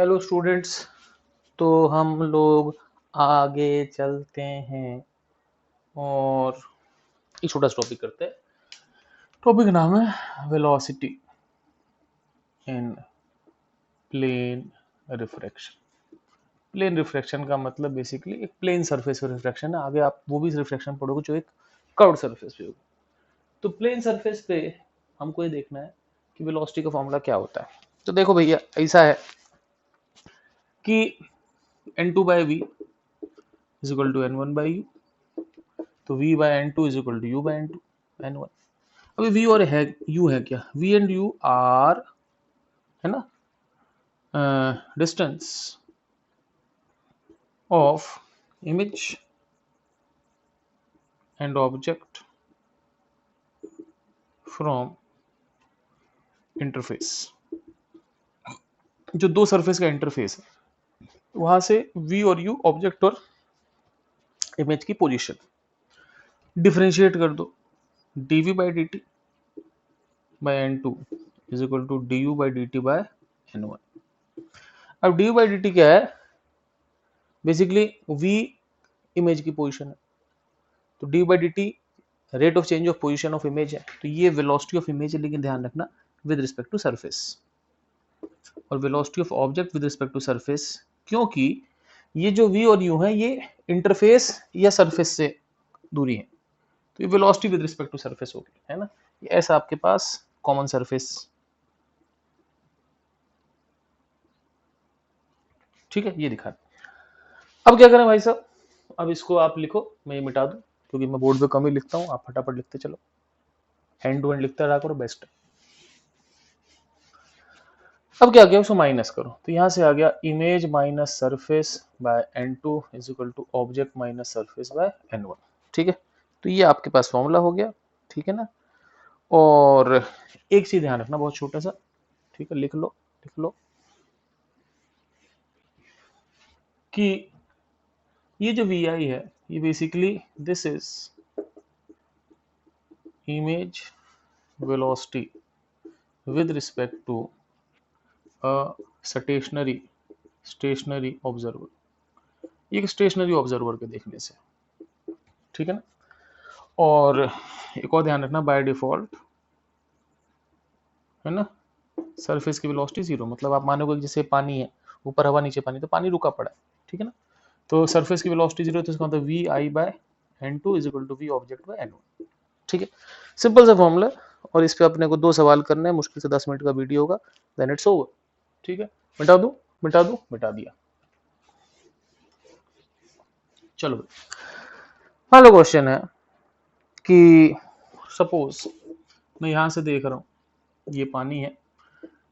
Hello students. तो हम लोग आगे चलते हैं और एक छोटा सा टॉपिक करते हैं। टॉपिक का नाम है velocity in plane refraction. Plane refraction का मतलब बेसिकली एक प्लेन सरफेस रिफ्रैक्शन है। आगे आप वो भी रिफ्रैक्शन पढ़ोगे जो एक कर्व्ड सरफेस पे होगा। तो प्लेन सरफेस पे हमको ये देखना है कि वेलोसिटी का फॉर्मूला क्या होता है। तो देखो भैया, ऐसा है कि n2/v is equal to n1/u। तो v by N two is equal to u by n1। अभी v और है u है क्या, v एंड u आर, है ना, distance of image and object from interface. जो दो सरफेस का इंटरफेस है वहां से v और u ऑब्जेक्ट और इमेज की पोजीशन डिफरेंशिएट कर दो। dv by d t by n two is equal to d u by d t by n1। अब d u by d t क्या है, बेसिकली v इमेज की position है, तो d by d t rate of change of position of image है। तो ये velocity of image है, लेकिन ध्यान रखना विद रिस्पेक्ट टू सरफेस। और velocity of object with respect to surface, क्योंकि ये जो v और u है ये इंटरफेस या सरफेस से दूरी है, तो ये velocity with respect to surface होगी, है ना। ये ऐसा आपके पास कॉमन सरफेस, ठीक है, ये दिखा। अब क्या करें भाई साहब, अब इसको आप लिखो, मैं ये मिटा दूं क्योंकि मैं बोर्ड पे कम ही लिखता हूँ, आप फटाफट लिखते चलो, हैंड टू हैंड लिखते रहा करो, बेस्ट है। अब क्या गया, उसको माइनस करो, तो यहां से आ गया image minus surface by N two is equal to object minus surface by N one. ठीक है, तो ये आपके पास फॉर्मूला हो गया, ठीक है ना। और एक चीज ध्यान रखना, बहुत छोटा सा, ठीक है, लिख लो लिख लो कि ये जो वी आई है ये basically this is image velocity with respect to a stationary observer, ये स्टेशनरी ऑब्जर्वर के देखने से, ठीक है ना। और एक और ध्यान रखना, बाय डिफॉल्ट, है ना, सरफेस की वेलोसिटी जीरो। मतलब आप मानोगे कि जैसे पानी है, ऊपर हवा नीचे पानी, तो पानी रुका पड़ा है, ठीक है ना। तो सरफेस की वेलोसिटी जीरो, तो इसका मतलब v i by N two is equal to v object by N one, ठीक है। सिंपल सा फॉर्मूला। और इस पे अपने को दो सवाल करने हैं, मुश्किल से 10 मिनट का वीडियो होगा, देन इट्स ओवर, ठीक है। मिटा दूं, मिटा दूं, मिटा दिया। चलो, मान लो क्वेश्चन है कि सपोज मैं यहां से देख रहा हूं, ये पानी है,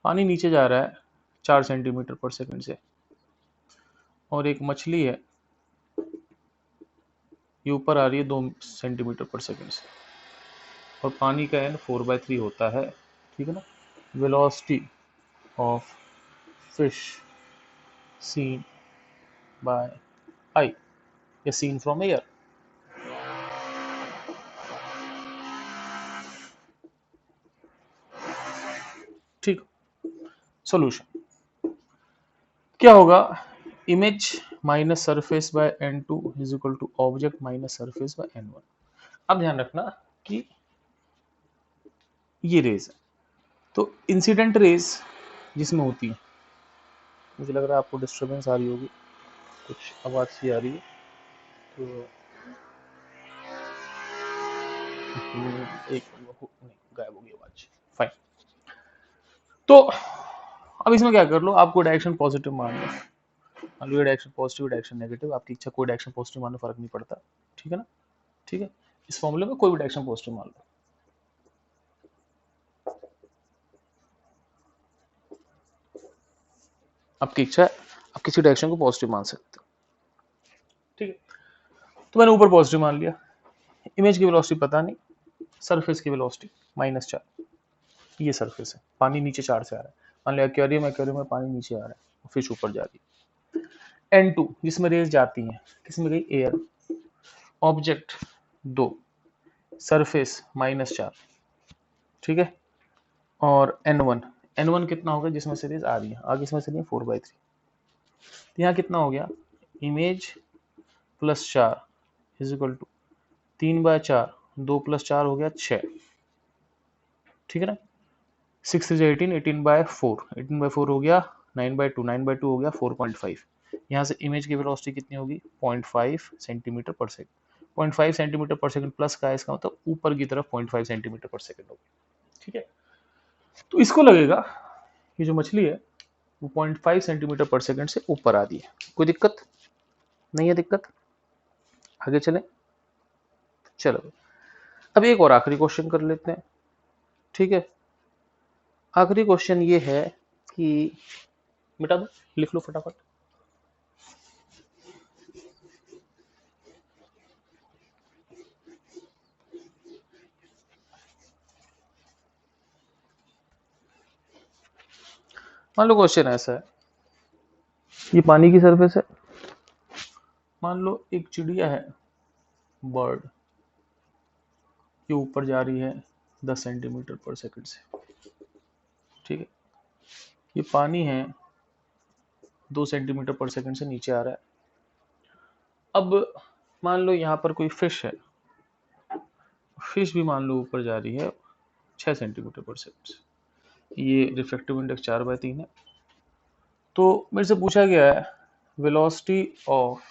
पानी नीचे जा रहा है 4 सेंटीमीटर पर सेकंड से, और एक मछली है, ये ऊपर आ रही है 2 सेंटीमीटर पर सेकंड से, और पानी का एन 4/3 होता है, ठीक है ना। Velocity of fish seen by eye या सीन फ्रॉम एयर, ठीक। सॉल्यूशन क्या होगा, image minus surface by N two is equal to object minus surface by N one. अब ध्यान रखना कि ये रेज है, तो इंसिडेंट रेज जिसमें होती है, मुझे लग रहा है आपको डिस्टरबेंस आ रही होगी, कुछ आवाज सी आ रही है, तो एक नहीं, गायब हो गई आवाज, फाइन। तो अब इसमें क्या कर लो, आपको डायरेक्शन पॉजिटिव मान लो, मान लो ये डायरेक्शन पॉजिटिव, डायरेक्शन नेगेटिव, आपकी इच्छा, कोई डायरेक्शन पॉजिटिव मान लो, फर्क नहीं पड़ता, ठीक है ना। ठीक है, इस फॉर्मूले में कोई भी डायरेक्शन पॉजिटिव मान लो, आपकी इच्छा है, आप किसी डायरेक्शन को पॉजिटिव मान सकते हो, ठीक है। तो मैंने ऊपर पॉजिटिव मान लिया, इमेज की वेलोसिटी पता नहीं, सरफेस की वेलोसिटी -4, ये सरफेस है, पानी नीचे 4 से आ रहा है, मान लिया एक्वेरियम, एक्वेरियम में पानी नीचे आ रहा है, फिश ऊपर जा रही है। N2 जिसमें रेज जाती हैं, किसमें गई, एयर, ऑब्जेक्ट 2, सरफेस -4, ठीक है। और N1 कितना होगा जिसमें से रेज आ रही है, आगे इसमें से नहीं, 4/3, तो यहाँ कितना हो गया, image plus 4 is equal to 3/4, 2 + 4 हो गया 6, ठीक है ना। 6 3 18, 18/4, 18/4 हो गया 9/2, 9/2 हो गया 4.5। यहाँ से इमेज की वेलोसिटी कितनी होगी, 0.5 सेंटीमीटर पर सेकंड। 0.5 सेंटीमीटर पर सेकंड प्लस का है, इसका मतलब ऊपर की तरफ 0.5 सेंटीमीटर पर सेकंड होगी, ठीक है। तो इसको लगेगा ये जो मछली है वो 0.5 सेंटीमीटर पर सेकंड से ऊपर आ रही है। कोई दिक्कत नहीं है? दिक्कत, आगे चलें। चलो अब एक और आखिरी क्वेश्चन कर लेते हैं, ठीक है। आखिरी क्वेश्चन ये है कि, मिटा दो, लिख लो फटाफट। मान लो क्वेश्चन ऐसा है, ये पानी की सरफेस है, मान लो एक चिड़िया है, बर्ड, ये ऊपर जा रही है 10 सेंटीमीटर पर सेकंड से, ठीक है। ये पानी है 2 सेंटीमीटर पर सेकंड से नीचे आ रहा है। अब मान लो यहाँ पर कोई फिश है, फिश भी मान लो ऊपर जा रही है 6 सेंटीमीटर पर सेकंड से, ये रिफ्रैक्टिव इंडेक्स 4/3 है। तो मेरे से पूछा गया है velocity of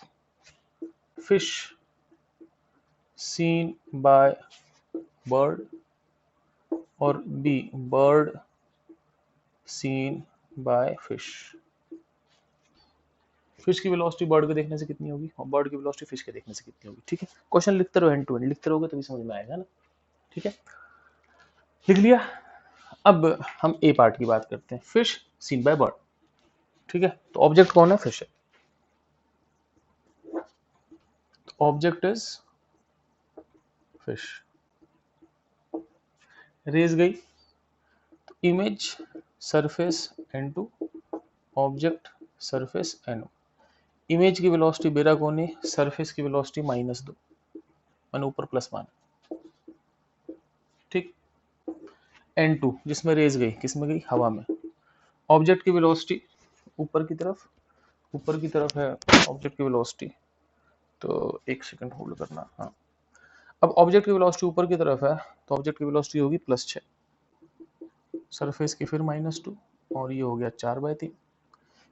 fish seen by bird और B bird seen by fish. Fish की वेलोसिटी बर्ड को देखने से कितनी होगी और बर्ड की वेलोसिटी फिश के देखने से कितनी होगी, ठीक है। क्वेश्चन लिखते रहो, एंड टू एंड लिखते रहोगे तभी समझ में आएगा ना, ठीक है। लिख लिया। अब हम ए पार्ट की बात करते हैं, फिश सीन बाय बर्ड, ठीक है। तो ऑब्जेक्ट कौन है, फिश है। ऑब्जेक्ट इज फिश, रेज गई तो image surface n2, object surface n1। Image की वेलोसिटी बेरा कोनी, सरफेस की वेलोसिटी -2, मैंने ऊपर प्लस माना, ठीक। n2 जिसमें रेज गई, किसमें गई, हवा में। ऑब्जेक्ट की वेलोसिटी ऊपर की तरफ, ऊपर की तरफ है ऑब्जेक्ट की वेलोसिटी, तो एक सेकंड होल्ड करना, हाँ। अब ऑब्जेक्ट की वेलोसिटी ऊपर की तरफ है तो ऑब्जेक्ट की वेलोसिटी होगी +6, सरफेस की फिर -2, और ये हो गया 4/3।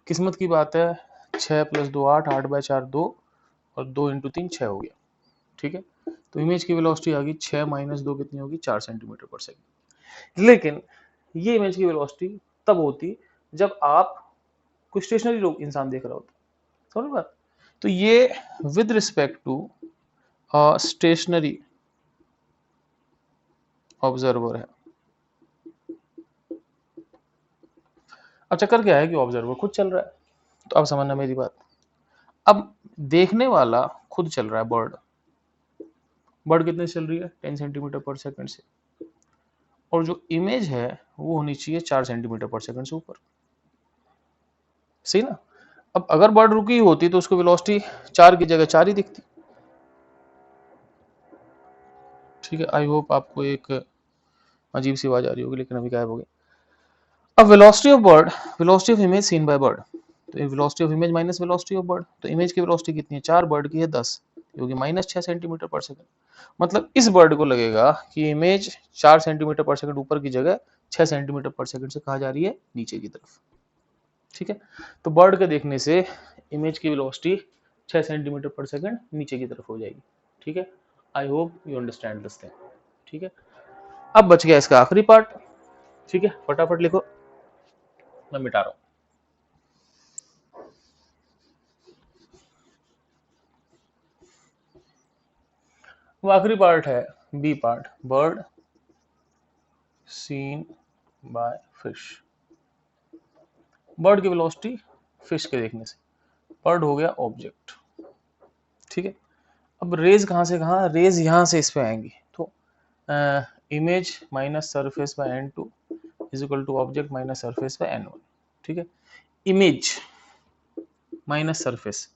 किस्मत की बात है, 6 + 2 8, 8/4 2, और 2 × 3 6 हो गया, ठीक है। तो इमेज की वेलोसिटी आ गई 6 - 2 कितनी होगी, 4 सेंटीमीटर पर सेकंड। लेकिन ये इमेज की वेलोसिटी तब होती जब आप कोई स्टेशनरी लोग इंसान देख रहा होता, समझ बात। तो ये with respect to stationary observer है। अब चक्कर क्या है कि ऑब्जर्वर खुद चल रहा है, तो अब समझना मेरी बात। अब देखने वाला खुद चल रहा है, बर्ड, बर्ड कितने चल रही है, 10 सेंटीमीटर पर सेकंड से, और जो इमेज है वो होनी चाहिए 4 सेंटीमीटर पर सेकंड से ऊपर, सही ना। अब अगर बर्ड रुकी होती तो उसको वेलोसिटी 4 की जगह 4 ही दिखती, ठीक है। आई होप आपको एक अजीब सी आवाज आ रही होगी, लेकिन अभी गायब हो गई। अब velocity of bird, velocity of image seen by bird, तो velocity of image minus velocity of bird, तो इमेज की वेलोसिटी कितनी है, 4, बर्ड की है 10, क्योंकि -6 सेंटीमीटर पर सेकंड। मतलब इस बर्ड को लगेगा कि इमेज 4 सेंटीमीटर पर सेकंड ऊपर की जगह 6 सेंटीमीटर पर सेकंड से कहा जा रही है नीचे की तरफ, ठीक है। तो बर्ड के देखने से इमेज की वेलोसिटी 6 सेंटीमीटर पर सेकंड नीचे की तरफ हो जाएगी, ठीक है। I hope you understand this thing, ठीक है। अब बच गया इसका आखिरी पार्ट, ठीक है। फटाफट लिखो, मैं मिटा रहा हूं। वो आखिरी पार्ट है B part, bird seen by fish. Bird की वेलोसिटी फिश के देखने से, बर्ड हो गया ऑब्जेक्ट, ठीक है। अब रेज कहां से कहां, रेज यहां से इस पे आएंगी, तो image minus surface by n2 is equal to object minus surface by n1, ठीक है। इमेज माइनस सरफेस,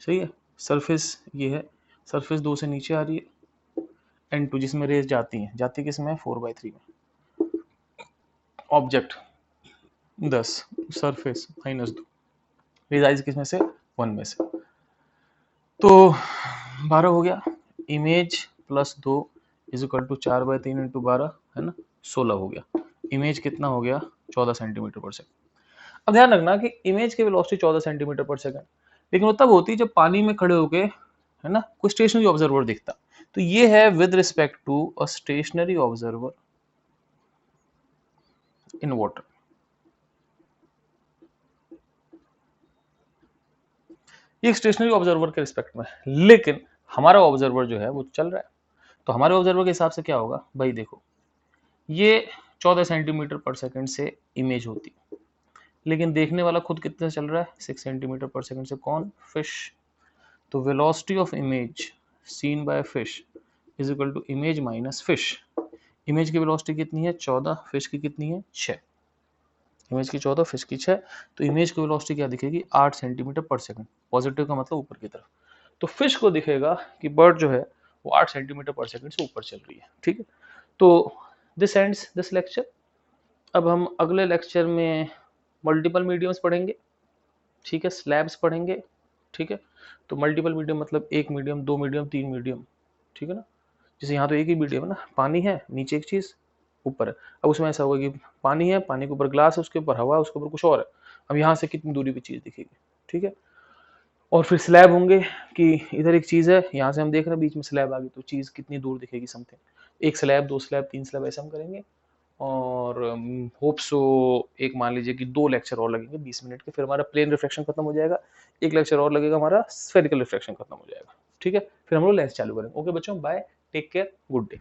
सही है। सरफेस ये है, सरफेस 2 से नीचे आ रही है, n2 जिसमें रेज जाती है, जाती किस में, 4/3 में। ऑब्जेक्ट 10, सरफेस -2, रिजाइज किस में से, 1 में से। तो 12 हो गया, image plus 2 is equal to 4/3 into 12 है ना, 16 हो गया। इमेज कितना हो गया, 14 सेंटीमीटर पर सेकंड। अब ध्यान रखना कि इमेज की वेलोसिटी 14 सेंटीमीटर पर सेकंड, लेकिन वो तब होती है जब पानी में खड़े होके, है ना, कोई स्टेशनरी ऑब्जर्वर दिखता। तो ये है with respect to a stationary observer in water. ये स्टेशनरी ऑब्जर्वर के रिस्पेक्ट में, लेकिन हमारा ऑब्जर्वर जो है वो चल रहा है। तो हमारे ऑब्जर्वर के हिसाब से क्या होगा भाई, देखो ये 14 सेंटीमीटर पर सेकंड से इमेज होती, लेकिन देखने वाला खुद कितने से चल रहा है, 6 सेंटीमीटर पर सेकंड से। कौन, फिश। तो velocity of image seen by fish is equal to image minus fish. Image की वेलोसिटी कितनी है, 14, फिश की कितनी है, 6। इमेज की 14, फिश की 6। तो इमेज की वेलोसिटी क्या दिखेगी, 8 सेंटीमीटर पर सेकंड। पॉजिटिव का मतलब ऊपर की तरफ। तो फिश को दिखेगा कि बर्ड जो है वो 8 सेंटीमीटर पर सेकंड से ऊपर चल रही है, ठीक है। तो दिस एंड्स दिस लेक्चर। अब हम अगले लेक्चर में मल्टीपल मीडियम्स पढ़ेंगे, ठीक है, स्लैब्स पढ़ेंगे, ठीक है। तो मल्टीपल मीडियम मतलब एक मीडियम, दो मीडियम, तीन मीडियम, ठीक है ना। जैसे यहाँ तो एक ही मीडियम है ना, पानी है, नीचे एक चीज, ऊपर है। अब उसमें ऐसा होगा कि पानी है, पानी के ऊपर ग्लास है, उसके ऊपर हवा है, उसके ऊपर कुछ और है। अब यहाँ से कितनी दूरी पे चीज दिखेगी, ठीक है। और फिर स्लैब होंगे कि इधर एक चीज है, यहाँ से हम देख रहे हैं बीच में स्लैब आ गई, तो चीज कितनी दूर दिखेगी, समथिंग। एक स्लैब, दो स्लैब, तीन स्लैब, ऐसा हम करेंगे। और होप सो एक मान लीजिए कि 2 लेक्चर और लगेंगे 20 मिनट के, फिर हमारा प्लेन रिफ्लेक्शन खत्म हो जाएगा। एक लेक्चर और लगेगा, हमारा स्फेरिकल रिफ्लेक्शन खत्म हो जाएगा, ठीक है। फिर हम लोग लेंस चालू करेंगे। ओके बच्चों, bye, take care, good day.